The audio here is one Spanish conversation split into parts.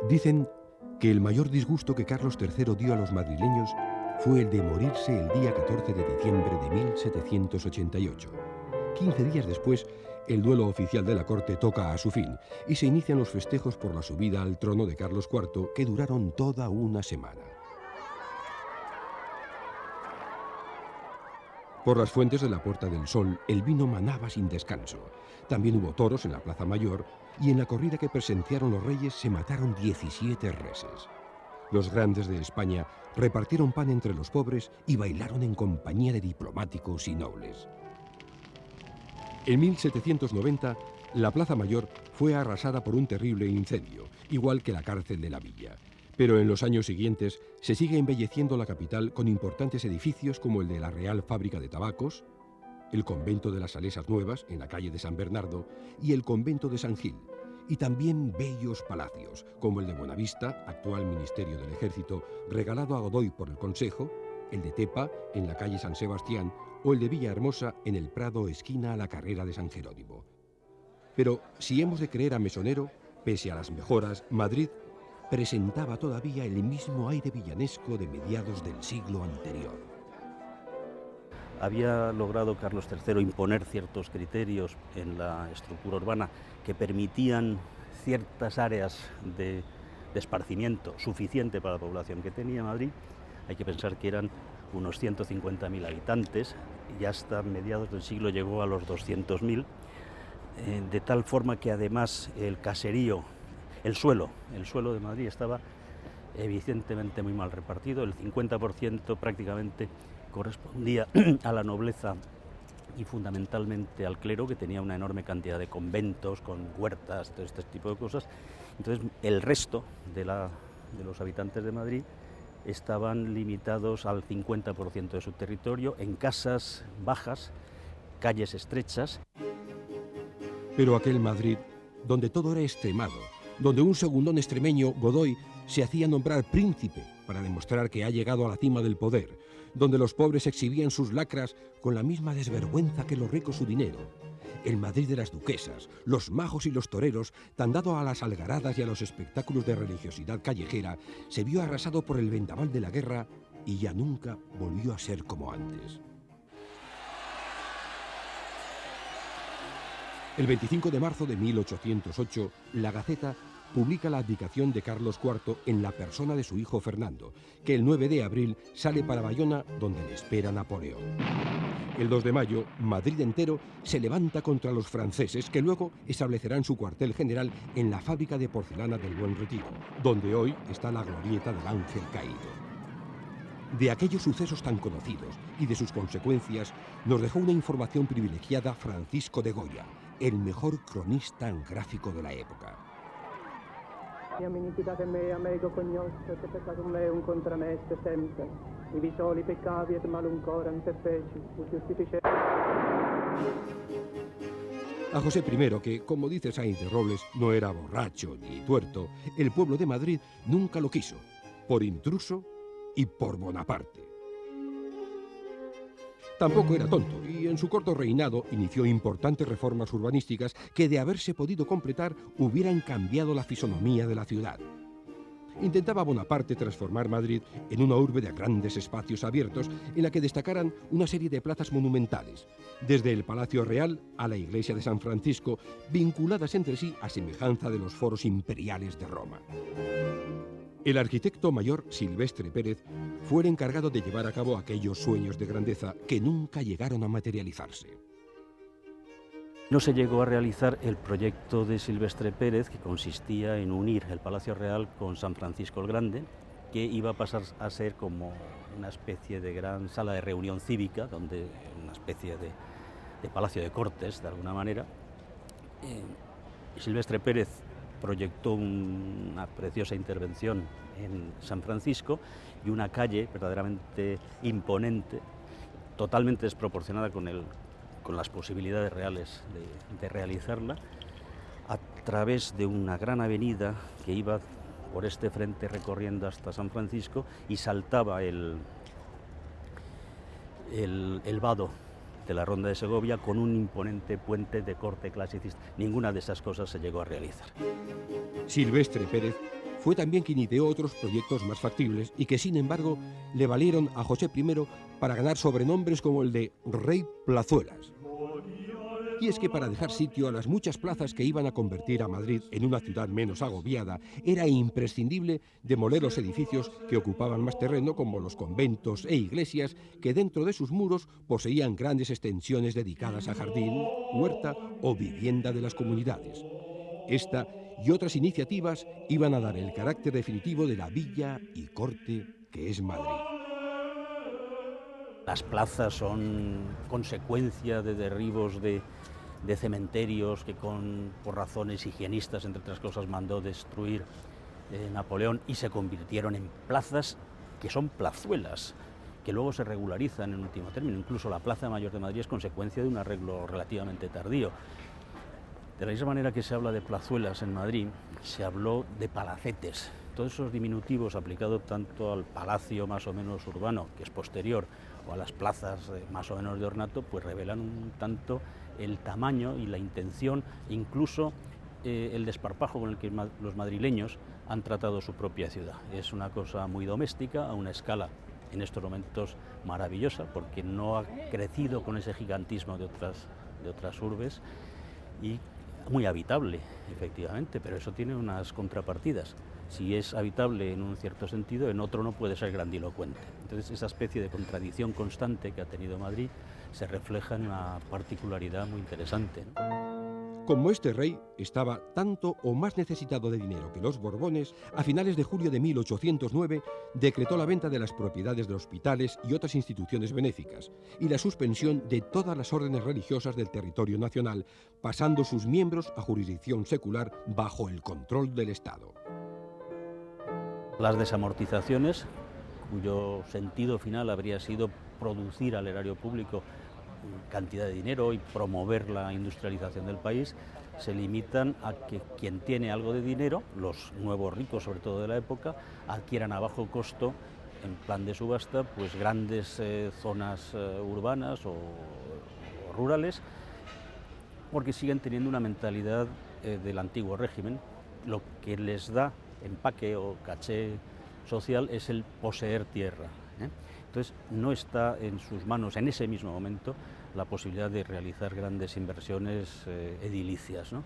Dicen que el mayor disgusto que Carlos III dio a los madrileños fue el de morirse el día 14 de diciembre de 1788. 15 días después, el duelo oficial de la corte toca a su fin y se inician los festejos por la subida al trono de Carlos IV, que duraron toda una semana. Por las fuentes de la Puerta del Sol, el vino manaba sin descanso. También hubo toros en la Plaza Mayor y en la corrida que presenciaron los reyes se mataron 17 reses. Los grandes de España repartieron pan entre los pobres y bailaron en compañía de diplomáticos y nobles. En 1790, la Plaza Mayor fue arrasada por un terrible incendio, igual que la cárcel de la villa. Pero en los años siguientes se sigue embelleciendo la capital con importantes edificios como el de la Real Fábrica de Tabacos, el convento de las Salesas Nuevas en la calle de San Bernardo y el convento de San Gil, y también bellos palacios como el de Buenavista, actual Ministerio del Ejército, regalado a Godoy por el Consejo, el de Tepa en la calle San Sebastián o el de Villahermosa en el Prado esquina a la carrera de San Jerónimo. Pero si hemos de creer a Mesonero, pese a las mejoras, Madrid presentaba todavía el mismo aire villanesco de mediados del siglo anterior. Había logrado Carlos III imponer ciertos criterios en la estructura urbana que permitían ciertas áreas de esparcimiento suficiente para la población que tenía Madrid. Hay que pensar que eran unos 150.000 habitantes y hasta mediados del siglo llegó a los 200.000, de tal forma que además el caserío, el suelo de Madrid estaba evidentemente muy mal repartido. El 50% prácticamente correspondía a la nobleza y fundamentalmente al clero, que tenía una enorme cantidad de conventos con huertas, todo este tipo de cosas. Entonces el resto de los habitantes de Madrid estaban limitados al 50% de su territorio, en casas bajas, calles estrechas. Pero aquel Madrid, donde todo era extremado, donde un segundón extremeño, Godoy, se hacía nombrar príncipe para demostrar que ha llegado a la cima del poder, donde los pobres exhibían sus lacras con la misma desvergüenza que los ricos su dinero. El Madrid de las duquesas, los majos y los toreros, tan dado a las algaradas y a los espectáculos de religiosidad callejera, se vio arrasado por el vendaval de la guerra y ya nunca volvió a ser como antes. El 25 de marzo de 1808, la Gaceta publica la abdicación de Carlos IV en la persona de su hijo Fernando, que el 9 de abril sale para Bayona, donde le espera Napoleón. El 2 de mayo, Madrid entero se levanta contra los franceses, que luego establecerán su cuartel general en la fábrica de porcelana del Buen Retiro, donde hoy está la glorieta del Ángel Caído. De aquellos sucesos tan conocidos y de sus consecuencias nos dejó una información privilegiada Francisco de Goya, el mejor cronista gráfico de la época. A José I, que, como dice Sainz de Robles, no era borracho ni tuerto, el pueblo de Madrid nunca lo quiso, por intruso y por Bonaparte. Tampoco era tonto y en su corto reinado inició importantes reformas urbanísticas que, de haberse podido completar, hubieran cambiado la fisonomía de la ciudad. Intentaba Bonaparte transformar Madrid en una urbe de grandes espacios abiertos en la que destacaran una serie de plazas monumentales, desde el Palacio Real a la iglesia de San Francisco, vinculadas entre sí a semejanza de los foros imperiales de Roma. El arquitecto mayor Silvestre Pérez fue el encargado de llevar a cabo aquellos sueños de grandeza que nunca llegaron a materializarse. No se llegó a realizar el proyecto de Silvestre Pérez, que consistía en unir el Palacio Real con San Francisco el Grande, que iba a pasar a ser como una especie de gran sala de reunión cívica, donde una especie de palacio de cortes, de alguna manera. Silvestre Pérez proyectó una preciosa intervención en San Francisco y una calle verdaderamente imponente, totalmente desproporcionada con las posibilidades reales de realizarla, a través de una gran avenida que iba por este frente recorriendo hasta San Francisco y saltaba el vado de la Ronda de Segovia con un imponente puente de corte clasicista. Ninguna de esas cosas se llegó a realizar. Silvestre Pérez fue también quien ideó otros proyectos más factibles y que, sin embargo, le valieron a José I para ganar sobrenombres como el de Rey Plazuelas. Y es que para dejar sitio a las muchas plazas que iban a convertir a Madrid en una ciudad menos agobiada, era imprescindible demoler los edificios que ocupaban más terreno, como los conventos e iglesias, que dentro de sus muros poseían grandes extensiones dedicadas a jardín, huerta o vivienda de las comunidades. Esta y otras iniciativas iban a dar el carácter definitivo de la villa y corte que es Madrid. Las plazas son consecuencia de derribos de cementerios que por razones higienistas, entre otras cosas, mandó destruir Napoleón, y se convirtieron en plazas que son plazuelas, que luego se regularizan en último término. Incluso la Plaza Mayor de Madrid es consecuencia de un arreglo relativamente tardío. De la misma manera que se habla de plazuelas en Madrid, se habló de palacetes. Todos esos diminutivos aplicados tanto al palacio más o menos urbano, que es posterior, o a las plazas más o menos de ornato, pues revelan un tanto el tamaño y la intención, incluso el desparpajo con el que los madrileños han tratado su propia ciudad. Es una cosa muy doméstica, a una escala en estos momentos maravillosa, porque no ha crecido con ese gigantismo de otras urbes, y muy habitable, efectivamente, pero eso tiene unas contrapartidas. Si es habitable en un cierto sentido, en otro no puede ser grandilocuente. Entonces, esa especie de contradicción constante que ha tenido Madrid se refleja en una particularidad muy interesante, ¿no? Como este rey estaba tanto o más necesitado de dinero que los Borbones, a finales de julio de 1809 decretó la venta de las propiedades de hospitales y otras instituciones benéficas y la suspensión de todas las órdenes religiosas del territorio nacional, pasando sus miembros a jurisdicción secular bajo el control del Estado. Las desamortizaciones, cuyo sentido final habría sido producir al erario público cantidad de dinero y promover la industrialización del país, se limitan a que quien tiene algo de dinero, los nuevos ricos sobre todo de la época, adquieran a bajo costo, en plan de subasta, pues grandes zonas urbanas o rurales, porque siguen teniendo una mentalidad del antiguo régimen. Lo que les da empaque o caché social es el poseer tierra, ¿eh? Entonces no está en sus manos en ese mismo momento la posibilidad de realizar grandes inversiones edilicias, ¿no?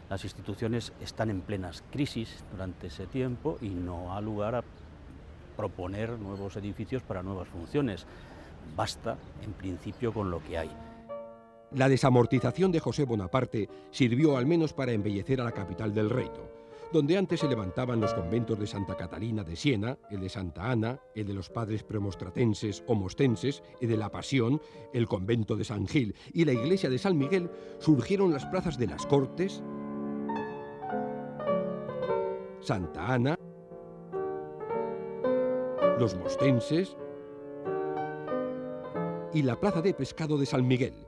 Las instituciones están en plenas crisis durante ese tiempo y no ha lugar a proponer nuevos edificios para nuevas funciones. Basta, en principio, con lo que hay. La desamortización de José Bonaparte sirvió al menos para embellecer a la capital del reino, donde antes se levantaban los conventos de Santa Catalina de Siena, el de Santa Ana, el de los padres premostratenses o mostenses, el de la Pasión, el convento de San Gil y la iglesia de San Miguel, surgieron las plazas de las Cortes, Santa Ana, los mostenses y la plaza de pescado de San Miguel.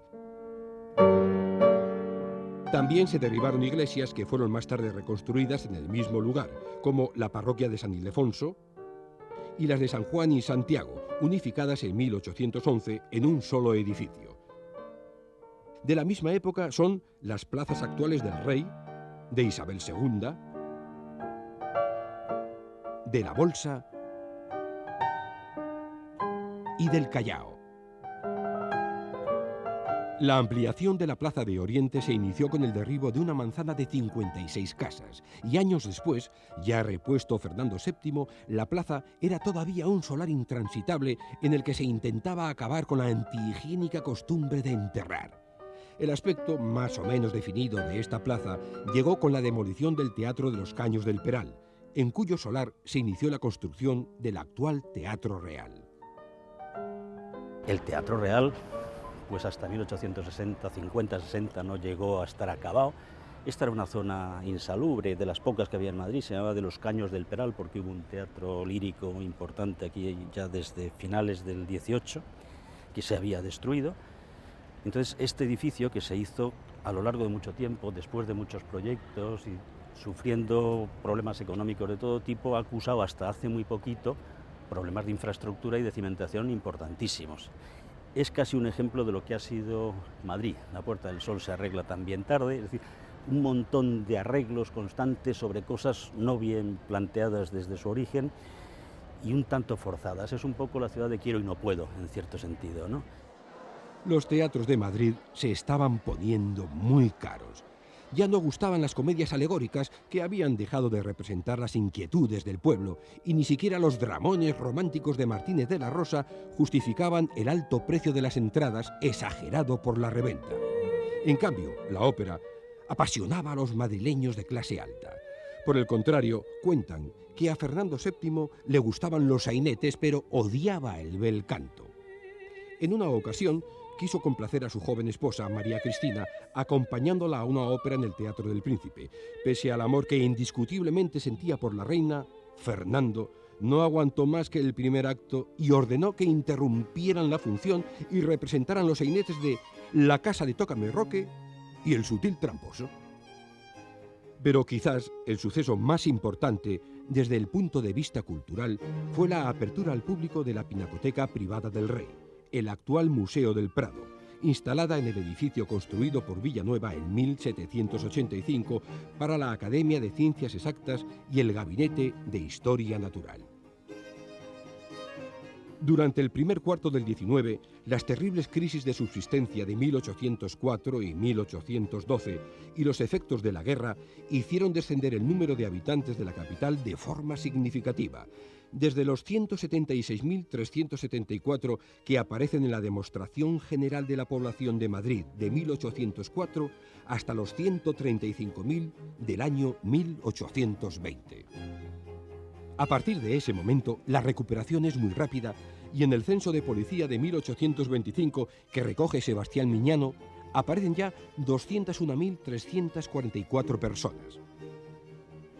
También se derribaron iglesias que fueron más tarde reconstruidas en el mismo lugar, como la parroquia de San Ildefonso y las de San Juan y Santiago, unificadas en 1811 en un solo edificio. De la misma época son las plazas actuales del Rey, de Isabel II, de la Bolsa y del Callao. La ampliación de la Plaza de Oriente se inició con el derribo de una manzana de 56 casas y años después, ya repuesto Fernando VII, la plaza era todavía un solar intransitable en el que se intentaba acabar con la antihigiénica costumbre de enterrar. El aspecto más o menos definido de esta plaza llegó con la demolición del Teatro de los Caños del Peral, en cuyo solar se inició la construcción del actual Teatro Real. El Teatro Real, pues hasta 1860, 50-60 no llegó a estar acabado. Esta era una zona insalubre, de las pocas que había en Madrid, se llamaba de los Caños del Peral, porque hubo un teatro lírico importante aquí ya desde finales del 18, que se había destruido. Entonces este edificio, que se hizo a lo largo de mucho tiempo, después de muchos proyectos y sufriendo problemas económicos de todo tipo, ha acusado hasta hace muy poquito problemas de infraestructura y de cimentación importantísimos. Es casi un ejemplo de lo que ha sido Madrid. La Puerta del Sol se arregla también tarde, es decir, un montón de arreglos constantes sobre cosas no bien planteadas desde su origen y un tanto forzadas. Es un poco la ciudad de quiero y no puedo, en cierto sentido, ¿no? Los teatros de Madrid se estaban poniendo muy caros. Ya no gustaban las comedias alegóricas que habían dejado de representar las inquietudes del pueblo y ni siquiera los dramones románticos de Martínez de la Rosa justificaban el alto precio de las entradas exagerado por la reventa. En cambio, la ópera apasionaba a los madrileños de clase alta. Por el contrario, cuentan que a Fernando VII le gustaban los sainetes, pero odiaba el bel canto. En una ocasión, quiso complacer a su joven esposa, María Cristina, acompañándola a una ópera en el Teatro del Príncipe. Pese al amor que indiscutiblemente sentía por la reina, Fernando no aguantó más que el primer acto y ordenó que interrumpieran la función y representaran los sainetes de La casa de Tócame Roque y El sutil tramposo. Pero quizás el suceso más importante desde el punto de vista cultural fue la apertura al público de la Pinacoteca Privada del Rey, el actual Museo del Prado, instalada en el edificio construido por Villanueva en 1785 para la Academia de Ciencias Exactas y el Gabinete de Historia Natural. Durante el primer cuarto del XIX, las terribles crisis de subsistencia de 1804 y 1812 y los efectos de la guerra hicieron descender el número de habitantes de la capital de forma significativa, desde los 176.374 que aparecen en la Demostración General de la Población de Madrid de 1804 hasta los 135.000 del año 1820. A partir de ese momento, la recuperación es muy rápida y en el censo de policía de 1825, que recoge Sebastián Miñano, aparecen ya 201.344 personas.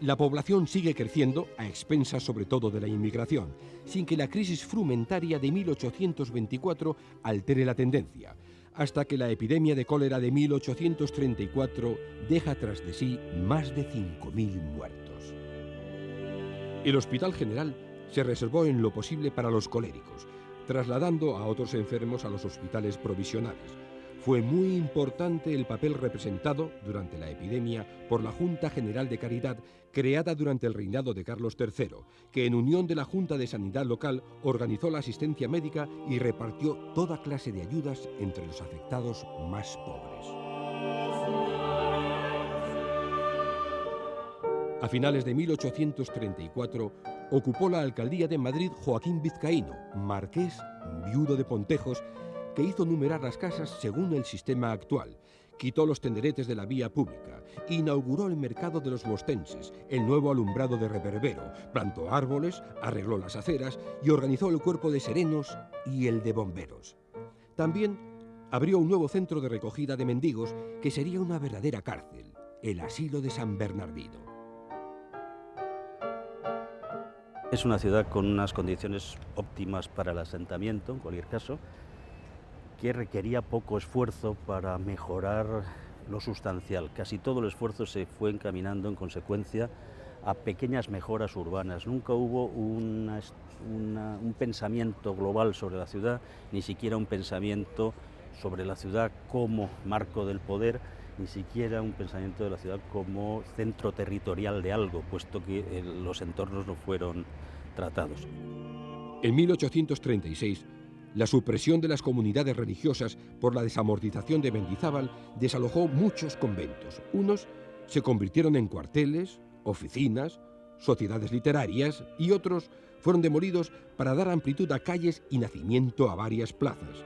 La población sigue creciendo, a expensas sobre todo de la inmigración, sin que la crisis frumentaria de 1824 altere la tendencia, hasta que la epidemia de cólera de 1834 deja tras de sí más de 5.000 muertos. El Hospital General se reservó en lo posible para los coléricos, trasladando a otros enfermos a los hospitales provisionales. Fue muy importante el papel representado durante la epidemia por la Junta General de Caridad, creada durante el reinado de Carlos III, que en unión de la Junta de Sanidad Local organizó la asistencia médica y repartió toda clase de ayudas entre los afectados más pobres. A finales de 1834, ocupó la alcaldía de Madrid Joaquín Vizcaíno, marqués, viudo de Pontejos, que hizo numerar las casas según el sistema actual, quitó los tenderetes de la vía pública, inauguró el mercado de los mostenses, el nuevo alumbrado de reverbero, plantó árboles, arregló las aceras y organizó el cuerpo de serenos y el de bomberos. También abrió un nuevo centro de recogida de mendigos que sería una verdadera cárcel, el Asilo de San Bernardino. Es una ciudad con unas condiciones óptimas para el asentamiento, en cualquier caso, que requería poco esfuerzo para mejorar lo sustancial. Casi todo el esfuerzo se fue encaminando en consecuencia a pequeñas mejoras urbanas. Nunca hubo un pensamiento global sobre la ciudad, ni siquiera un pensamiento sobre la ciudad como marco del poder, ni siquiera un pensamiento de la ciudad como centro territorial de algo, puesto que los entornos no fueron tratados. En 1836, la supresión de las comunidades religiosas por la desamortización de Mendizábal desalojó muchos conventos. Unos se convirtieron en cuarteles, oficinas, sociedades literarias y otros fueron demolidos para dar amplitud a calles y nacimiento a varias plazas.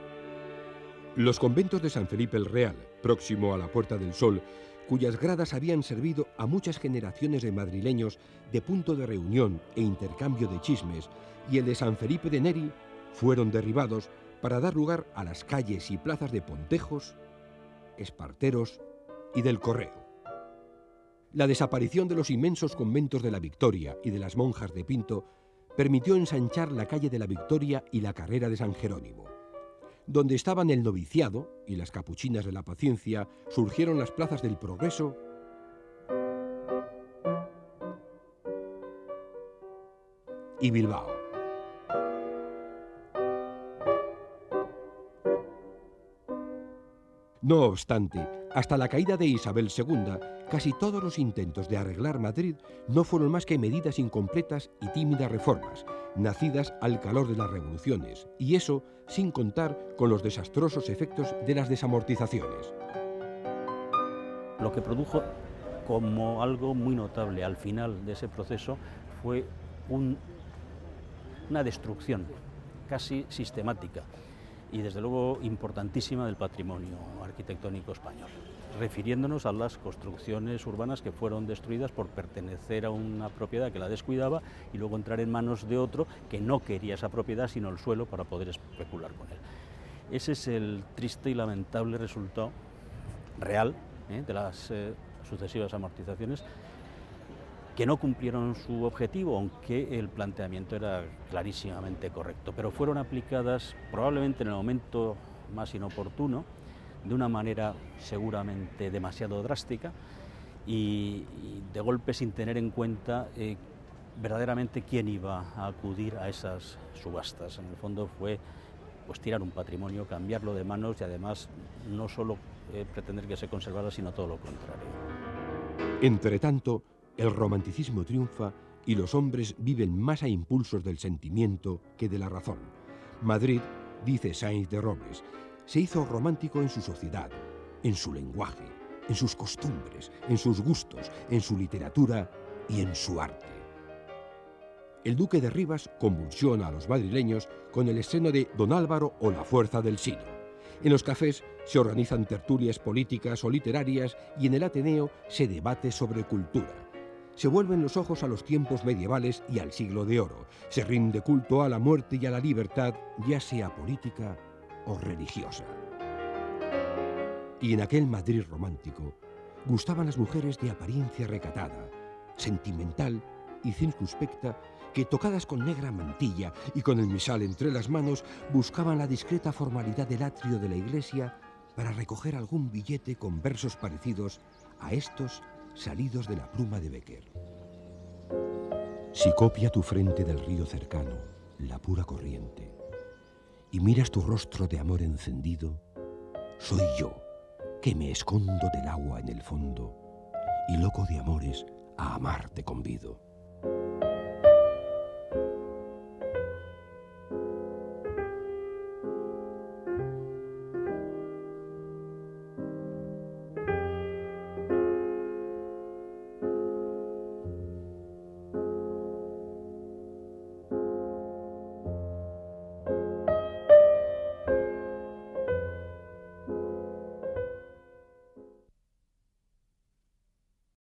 Los conventos de San Felipe el Real, próximo a la Puerta del Sol, cuyas gradas habían servido a muchas generaciones de madrileños de punto de reunión e intercambio de chismes, y el de San Felipe de Neri, fueron derribados para dar lugar a las calles y plazas de Pontejos, Esparteros y del Correo. La desaparición de los inmensos conventos de la Victoria y de las monjas de Pinto permitió ensanchar la calle de la Victoria y la carrera de San Jerónimo. Donde estaban el noviciado y las capuchinas de la paciencia, surgieron las plazas del Progreso y Bilbao. No obstante, Hasta la caída de Isabel II, casi todos los intentos de arreglar Madrid no fueron más que medidas incompletas y tímidas reformas, nacidas al calor de las revoluciones, y eso sin contar con los desastrosos efectos de las desamortizaciones. Lo que produjo como algo muy notable al final de ese proceso fue una destrucción casi sistemática y desde luego importantísima del patrimonio arquitectónico español, refiriéndonos a las construcciones urbanas que fueron destruidas por pertenecer a una propiedad que la descuidaba y luego entrar en manos de otro que no quería esa propiedad sino el suelo para poder especular con él. Ese es el triste y lamentable resultado real de las sucesivas amortizaciones, que no cumplieron su objetivo, aunque el planteamiento era clarísimamente correcto, pero fueron aplicadas probablemente en el momento más inoportuno, de una manera seguramente demasiado drástica y de golpe sin tener en cuenta verdaderamente quién iba a acudir a esas subastas. En el fondo fue pues tirar un patrimonio, cambiarlo de manos y además no solo pretender que se conservara, sino todo lo contrario. Entretanto, el romanticismo triunfa y los hombres viven más a impulsos del sentimiento que de la razón. Madrid, dice Sainz de Robles, se hizo romántico en su sociedad, en su lenguaje, en sus costumbres, en sus gustos, en su literatura y en su arte. El duque de Rivas convulsiona a los madrileños con el estreno de Don Álvaro o La fuerza del siglo. En los cafés se organizan tertulias políticas o literarias y en el Ateneo se debate sobre cultura. Se vuelven los ojos a los tiempos medievales y al siglo de oro. Se rinde culto a la muerte y a la libertad, ya sea política o religiosa. Y en aquel Madrid romántico gustaban las mujeres de apariencia recatada, sentimental y circunspecta, que tocadas con negra mantilla y con el misal entre las manos buscaban la discreta formalidad del atrio de la iglesia para recoger algún billete con versos parecidos a estos salidos de la pluma de Bécquer. Si copia tu frente del río cercano, la pura corriente, y miras tu rostro de amor encendido, soy yo, que me escondo del agua en el fondo, y loco de amores, a amarte convido.